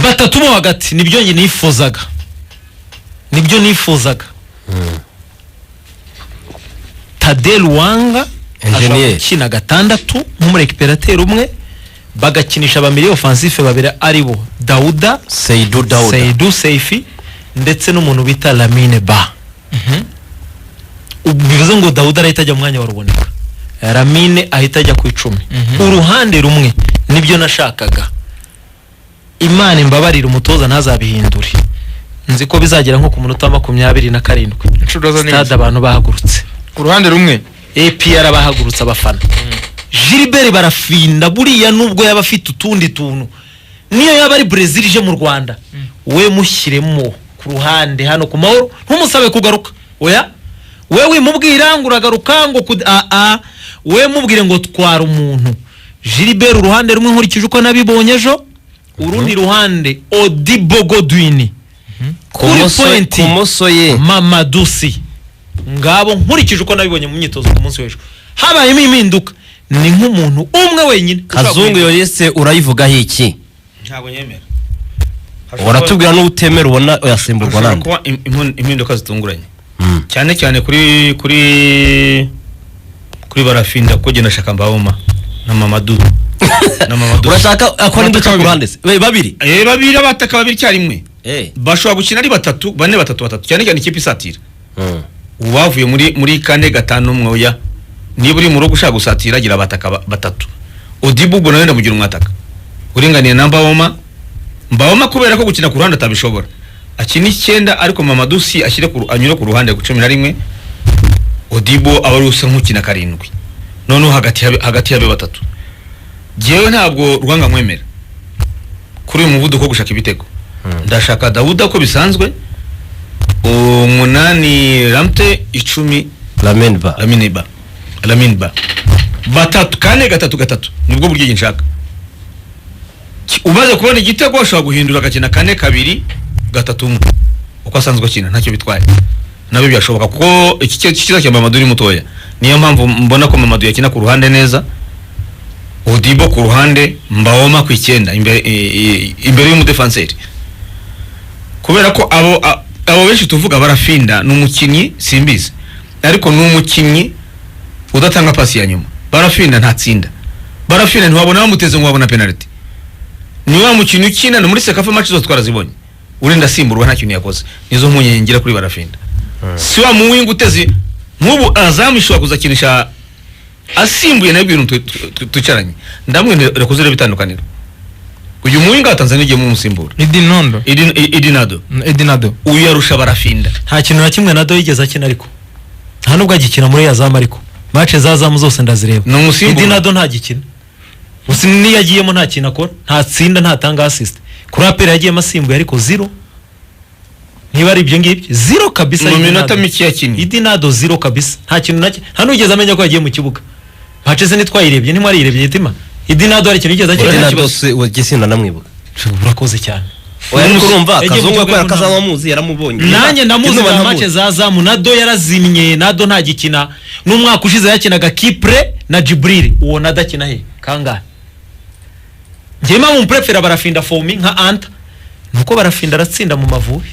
batatu mo hagati nibyo nge nifuzaga Tadel Wanga akina gatandatu nk'umurekiperateri umwe bagakinisha abamiri offensif babiri aribo Dauda Seydou Seifi ndetse n'umuntu bita Lamine Ba. Bivuze ngo Dauda arahita ajya mu mwanya wa Ruboneka, Lamine ahita ajya ku 10. Uruhande rumwe nibyo nashakaga. Imana imbabarira umutoza ntazabihindure, nzi ko bizagera nko ku munota 27 stade abantu bahagurutse ku ruhande rumwe, APR bahagurutse abafana. Gilbert barafinda buriya nubwo yaba afite utundi tuntu, niyo yaba ari Brazil ije mu Rwanda we mushyiremo ku ruhande hano ku mahoro ntumusabe kugaruka. Oya wewe mubwira ngo uragaruka ngo we mubwire ngo twara umuntu. Gilbert uruhande rumwe nkurikije uko nabibonye ejo, urundi ruhande Odibo Godwin kumoso ye Mamadusi ngabo nkurikije uko nabibonye mu myitozo ku munsi w'ejo. Habayemo impinduka ni nk'umuntu umwe wenyine. Kazungu yose urayivuga iki? Ntabwo nyemera. Waratubwira no utemera ubona yasimburwa nande kuba impinduka zitunguranye cyane cyane kuri barafinda ko genda shaka Mbawoma na Mamadou urashaka akora induka ku ruhande se babiri abataka babiri cyarimwe bashobora gukina ari batatu cyane cyane ikipe isatira ubavuye muri 4-5 mwoya niba uri mu rugo ushaka gusatira gira abataka batatu. Odibo ubwo nawe ndamugira umwataka uringaniye na Mbawoma kubera ko gukina ku ruhande atabishobora akina 9 ariko Mamadou si ashyire anyure ku ruhande ku 11. Odibo abarusa nk'ukina 7 none hagati yabe batatu. Jewe ntabwo rwanga mwemera kuri umuvuduko gushaka ibitego. Ndashaka Dauda ko bisanzwe, 8 Ramte, 10 Lamine Ba batatu 4-3 nibwo buryo nshaka. Umaze kubona igitego ashobora guhindura agakina 4-2-3 uko asanzwe akina ntacyo bitwaye, nabyo byashoboka kuko iki kiza cya Mamadou ni mutoya. Niyo mpamvu mbona ko Mamadou yakina ku ruhande neza, Odibo ku ruhande, Mbawoma ku 9 imbere y'umudefenseri. Kubera ko abo benshi tuvuga barafinda n'umukinyi simbizi, ariko n'umukinyi udatanga pasi ya nyuma. Barafinda ntatsinda, barafinda ntiwabona bamuteze ngo wabona penalty. Ni wa mukinyi ukina no muri Sekafa match zo twarazibonye urinda simburwa nta kintu yakoze. Nizo mpunyengira kuri barafinda. Si wa muwinga uteze nk'ubu Azam ishobora kuzakinisha asimbuye nayo ibintu tucaranye ndamwe rekozere bitandukanira. Uyu muwinga wa Tanzania igiye mu musimbura Edinado uyu yarusha barafinda. Nta kintu na kimwe Nado yigeze akina, ariko nta nubwo agikina muri Azam, ariko match za Azam zose ndazireba. Edinado nta gikina, gusa ni yagiyemo nta kintu akora, nta tsinda, nta tanga assist. Kuri apera yagiyemo asimbuye ariko 0. Niba ari ibyo ngibyo 0 kabisa. Mu minota mike yakinnye Edinado 0 kabisa, nta kintu nta nugeze amenya ko yagiye mu kibuga. Match ze nitwayirebye ntimwarirebye yitima. Edinado ari kintu yigeze akina. Edinado se wagisinda namwibuka. Urakoze cyane. Urumva Kazungu ko yakazama muzi yaramubonye. Nanjye ndamuzi mu match za Azam. Nado yarazimye, Nado nta gikina. N'umwaka ushize yakinaga Kipre na Jibril, uwo nadakina he kangahe. Njema mu prefera barafinda for me nka Anta nuko barafinda aratsinda mu Mavubi.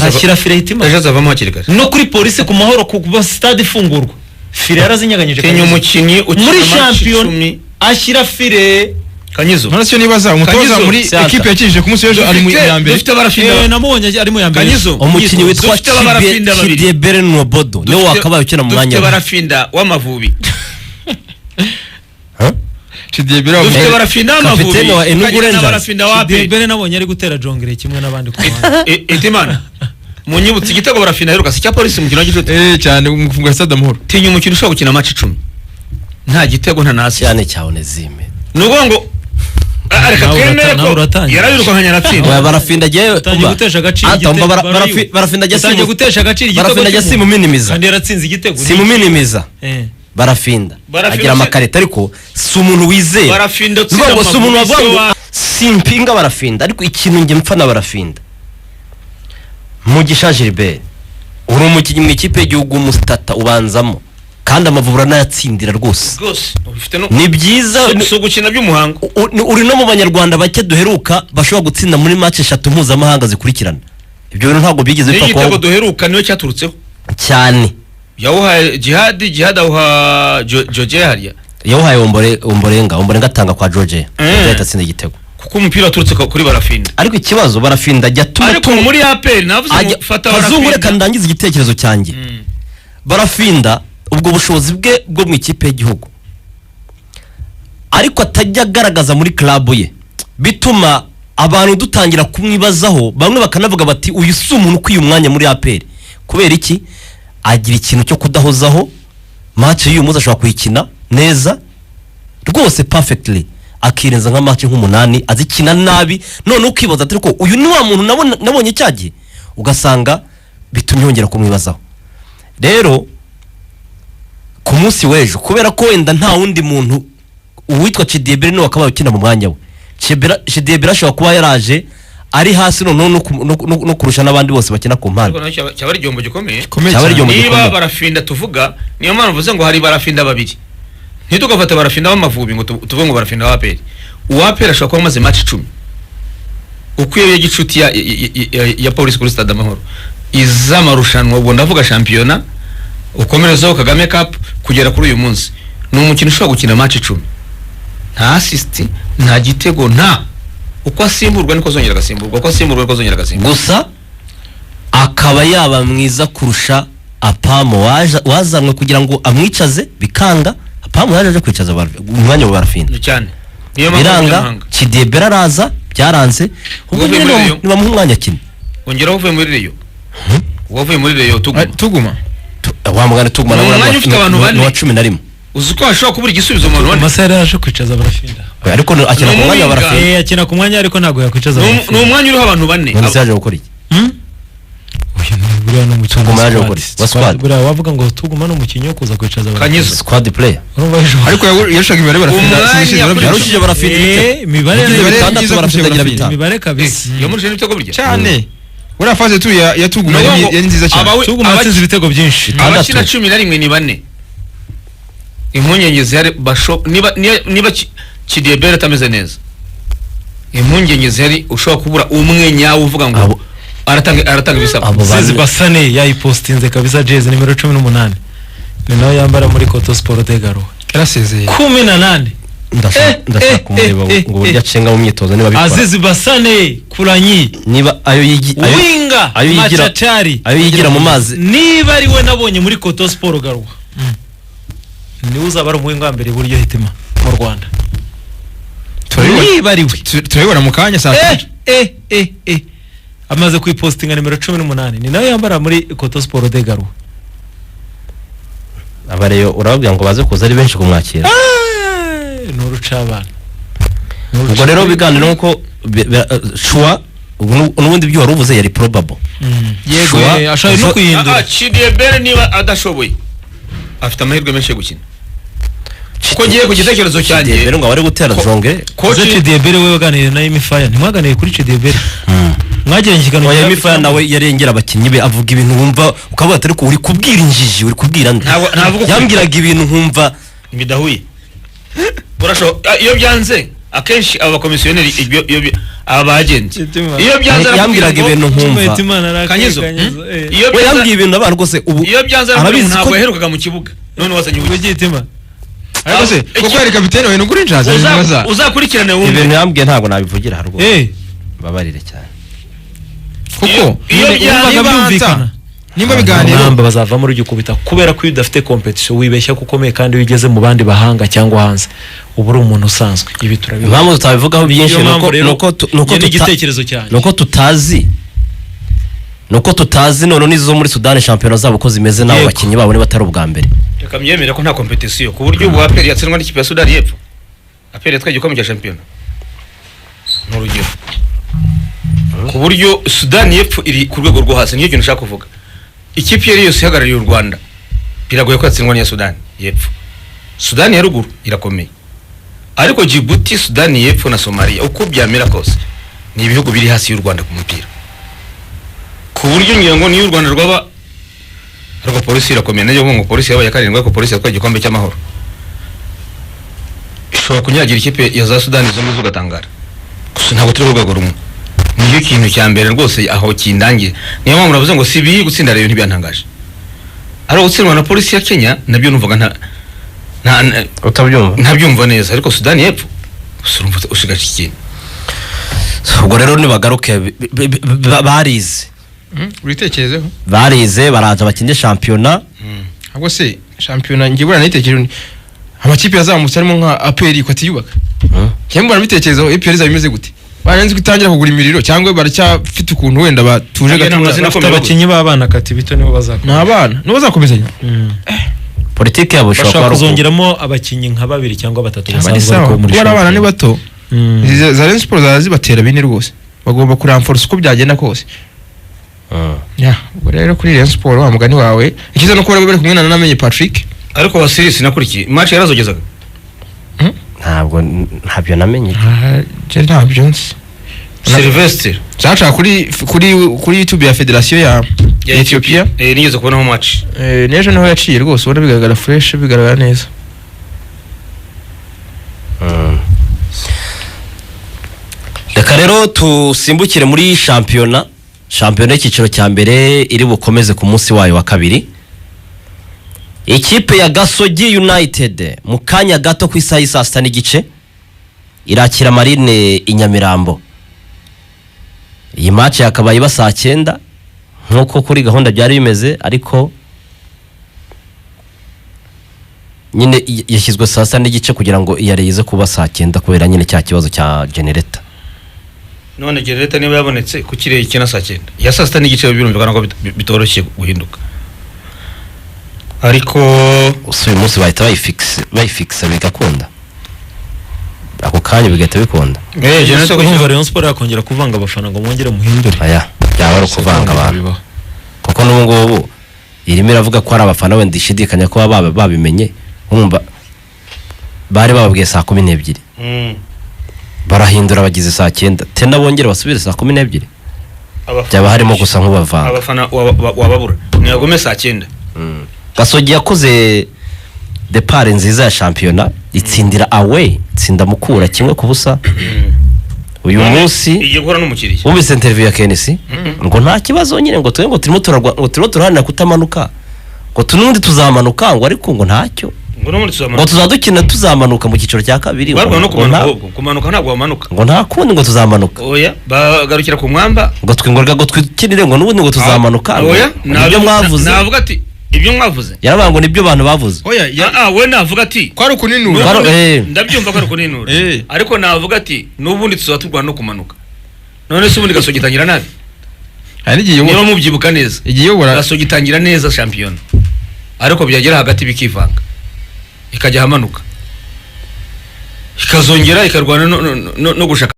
Ashyira fire hitima ejo zavamo hakirikare no kuri polisi ku mahoro ku stade ifungurwa fire yarazinyaganyije Kenya umukinyi muri champion ashyira fire Kanyizo. None cyo nibaza umutoza muri equipe yakije ku munsi w'ejo ari mu yambere. Dufite barafinda namubonye ari mu yambere. Kanyizo umukinyi witwa Chidebere Nwobodo niwe wakabaye ukina mu mwanya. Dufite barafinda w'Amavubi. Chidebere dufite barafinda w'Amavubi. Kapiteni wa Enugu Rangers. Chidebere nabonye ari gutera jongere kimwe n'abandi ku bandi. Etimana munyibutse igitego barafinda heruka si cya polisi mu kino gitego. Cyane umufunga Stade Amahoro. Tinya umukino ushobora gukina match 10. Nta gitego nta nasi. Cyane cyane zime. Nugo ngo areka twemere ko yarabiruka nka nyaratsinda. Barafinda giye gutesha agaciro igitego. Barafinda giye gutesha agaciro igitego. Barafinda giye simuminimiza. Kandi yaratsinze igitego. Simuminimiza. Barafinda agira amakarita ariko si umuntu wizeye. Barafinda ngo si umuntu wavuga simpinga barafinda, ariko ikintu nge mpfa na barafinda. Mugisha Gilbert uri umukinnyi mu ikipe y'igihugu Mustata ubanzamo kandi Amavubi anayatsindira rwose ubifite no ni byiza so gukina by'umuhango uri no mu banyarwanda bake duheruka bashobora gutsinda muri match 3 mpuzamahanga zikurikirana ibyo bintu ntabwo bigeze bipfa ko igitego duheruka niyo cyaturutseho cyane yawuhaye jihad awuha George hariya yawuhaye Omborenga atanga kwa George yahita atsinda igitego kuko umupira waturutse kuri Barafinda ariko ikibazo Barafinda ajya tuma ariko muri APR navuze fata Barafinda reka ndangiza igitekerezo cyanjye Barafinda ubwo bushobozi bwe bwo mu ikipe y'igihugu ariko atajya agaragaza muri club ye bituma abantu dutangira kumwibazaho bamwe bakanavuga bati uyu si umuntu ukwiye umwanya muri APR kubera iki agira ikintu cyo kudahozaho match y'uyu munsi ashobora kuyikina neza rwose perfectly akirenza nka match nk'umunani azikina nabi none ukibaza ati ko uyu ni wa muntu nabonye cyagiye ugasanga bitumye yongera kumwibazaho rero ku munsi w'ejo kubera ko wenda nta wundi muntu uwitwa Chidiebere no akaba ukina mu mwanya we Chidiebere ashobora kuba yaraje ari hasi no kurusha n'abandi bose bakina ku mpande cyaba ari igihombo gikomeye niba Barafinda tuvuga niyo mpamvu mvuze ngo hari Barafinda babiri ntitugafata Barafinda w'Amavubi ngo tuvuge ngo Barafinda wa APR uwapera ashobora kuba amaze match 10 ukwiye y'igicuti ya Police kuri Stade Amahoro izamarushanwa ubwo ndavuga championnat ukomerezaho Kagame Cup kugera kuri uyu munsi ni umukino ushobora gukina match 10 nta assist nta gitego nta uko asimburwa niko zongera agasimburwa gusa akaba yaba mwiza kurusha Apamo wazanwe kugira ngo amwicaze bikanga Apamo yaje kwicaza umwanya wa Barafinda cyane biranga Chidiebere araza byaranze ubwo niba mu mwanya kimwe ongera uvuye muri Reyo tuguma wamugana tuguma na wa 11 uzi ko ashobora kubura igisubizo mu none Masera yaje kwicaza Barafinda ariko akina ku mwanya wa Barafinda akina ku mwanya ariko ntago yakwicaza ni umwanya uriho abantu bane none yaje gukora iki buriya no mu Tuguma yaje gukora squad buriya wavuga ngo Tuguma no mukinyo kuza kwicaza Kanyizo squad player ariko yashaka imibare Barafinda yarushije Barafinda imibare imibare kabisa yamurije n'ibitego burya cyane uriya faze tu ya Tuguma yari nziza cyane Tuguma yatsinze ibitego byinshi abakina 11 ni bane impungenge zihari niba Chidiebere atameze neza impungenge zihari ushobora kubura umwe nyawe uvuga ngo aratanga ibisabwa Zizi Basane yayipostinze kabisa jezi nimero 18 ni nawe yambara muri Koto Sport de Garo yarasezeye 18 ndashaka kumureba ngo burya cenga mu myitozo niba bikora Azizi Basane Kuranyi niba ayo winga ayo yigira mu mazi niba ari we nabonye muri Koto Sport Garo ni uzaba ari umuhinga mbere buryo hitima mu Rwanda niba ari we turabibona mu kanya saa 3 amaze kwipostinga nimero 18 ni nawe yambara muri Koto Sport de Garo abareyo urababwira ngo baze kuza ari benshi kumwakira n'urucabana ubwo rero biganira nuko shwa n'ubundi byo waruvuze yari probable yego ashaka no kuyindura Chidiebere niba adashoboye afite amahirwe menshi yo gukina ko giye ku gitekerezo cyanjye Chidiebere ngo bari gutera jonge coach Chidiebere we waganiriye na Imifaya ntimwaganiye kuri Chidiebere mwagiranye ikiganiro ya Imifaya nawe yarengera abakinnyi be avuga ibintu wumva ukavuga atari ko uri kubwira injiji uri kubwira yambwiraga ibintu nkumva bidahuye burasho iyo byanze akenshi aba komisiyoneri abagenti iyo byanze yambwiraga ibintu nkumva Kanyizo iyo yambwiye ibintu abantu rwose ubu iyo byanze ntabwo yaherukaga mu kibuga none wazanye ubugitima ariko se koko yari kapiteni we n'uguri njaza uzakurikirane wumve ibintu yambwiye ntabwo nabivugira harwo babarire cyane kuko iyo byumvikana nimba biganiro namba bazava muri ugikubita kubera ko udafite competition wibeshya kukomeye kandi wigeze mu bandi bahanga cyangwa hanze ubu uri umuntu usanzwe ibi turabivuga impamvu tutabivugaho byinshi nuko igitekerezo cyane nuko tutazi none nizo muri Sudani championnat zabo ko zimeze naho bakinyi babo ne batari ubwa mbere reka myemera ko nta competition ku buryo ubu APR yatsinwa n'ikipe ya Sudani y'Epfo APR yatwaye igikombe cya championnat n'urugero ku buryo Sudani y'Epfo iri ku rwego rwo hasi niyo kintu nshaka kuvuga ikipe yari yose ihagarariye u Rwanda biragoye ko yatsinwa n'iya Sudani y'Epfo Sudani ya ruguru irakomeye ariko Djibouti Sudani y'Epfo na Somalia uko byamera kose ni ibihugu biri hasi y'u Rwanda ku mupira ku buryo ngira ngo niyo u Rwanda rwaba ariko polisi irakomeye nayo ngo polisi yabaye karindwi ariko polisi yatwaye igikombe cy'amahoro ishobora kunyagira ikipe ya za Sudani zo ngizo ugatangara gusa ntabwo turi ku rwego rumwe niyo kintu cya mbere rwose aho kindangiye niyo mpamvu navuze ngo si biyi gutsinda rero ntibyantangaje ari gutsindwa na polisi ya Kenya nabyo numvaga ntabyumva neza ariko Sudani y'Epfo urumva ushigaje ikintu ubwo rero nibagaruke barize uritekerezeho barize baraza bakinde shampiyona ahubwo se shampiyona ngiye bura nitekereje amakipe yazamutse arimo nka APR ko atiyubaka cyangwa barabitekerezaho APR zabimeze gute baranze gutangira kugura imiriro cyangwa baracyafite ukuntu wenda batuje gatatu abakinyi b'abana kati bito nibo bazakora n'abana nibo bazakomezanya politiki yabo bashobora kuzongeramo abakinyi nka 2 cyangwa 3 basanzwe ko muri abana ni bato za Rayon Sports zazibatera bine rwose bagomba kuramforce uko byagenda kose ya ubwo rero kuri Rayon Sports wa mugani wawe ikiza no kubera bari kumwe na namenye Patrick ariko wasirisi nakurikiye match yarazogezaga ntabyo namenye je ntabyo nzi Sylvester zacha kuri YouTube ya Federation ya Ethiopia nigeze kubona mu match nejo naho yaciye rwose ubona bigaragara fresh bigaragara neza reka rero tusimbukire muri shampiyona y'icyiciro cya mbere iri bukomeze ku munsi wayo wa kabiri. Ikipe ya Gasogi United mu kanya gato ku isaha y'isa 6 n'igice irakira Marine Inyamirambo. Iyi match yakabaye ba saa 9 nkuko kuri gahunda byari bimeze ariko nyine yashyizwe saa 6 n'igice kugira ngo iyareze kuba saa 9 kubera nyine cya kibazo cya generator. None generator niba yabonetse ku kirere kina saa 9 ya saa 6 n'igice birumvikana ko bitoroshye guhinduka. Ariko uyu munsi bahita bayifixa bigakunda ako kanya bigahita bikunda. Generator ko Rayon Sports yakongera kuvanga abafana ngo mwongere muhindure. Aya byaba ari kuvanga abantu kuko n'ubu ngubu irimo iravuga ko ari abafana wenda ishidikanya ko babimenye umva bari bababwiye saa 12 barahindura bagize saa 9 tena bongere basubire saa 12 byaba harimo gusa nk'ubavanga abafana wababura ntiyagome saa 9. Gasogi yakoze depart nziza ya shampiyona itsindira away tsinda mukura kimwe kubusa uyu munsi igiye gukora n'umukiriya ubise interview ya Kenisi ngo nta kibazo nyine ngo twenge ngo turimo turagwa ngo turimo turahana kutamanuka ngo tunundi tuzamanuka ngo ariko ngo ntacyo ngo tuzadukina tuzamanuka mu cyiciro cya kabiri barwa no kumanuka ntabwo wamanuka ngo nta kundi ngo tuzamanuka oya bagarukira ku mwamba ngo twingorga ngo twikinire ngo nubundi ngo tuzamanuka oya nabyo mwavuze navuga ati ibyo mwavuze yaravuga ngo nibyo abantu bavuze oya we navuga ati ko ari ukuninura ndabyumva ko ari ukuninura ariko navuga ati nubundi tuzaturwana no kumanuka none se ubundi Gasogi itangira nabi hari igiye niba mubyibuka neza igiye Gasogi itangira neza shampiyona ariko byagera hagati bikivanga ikajya hamanuka ikazongera ikarwana no gushaka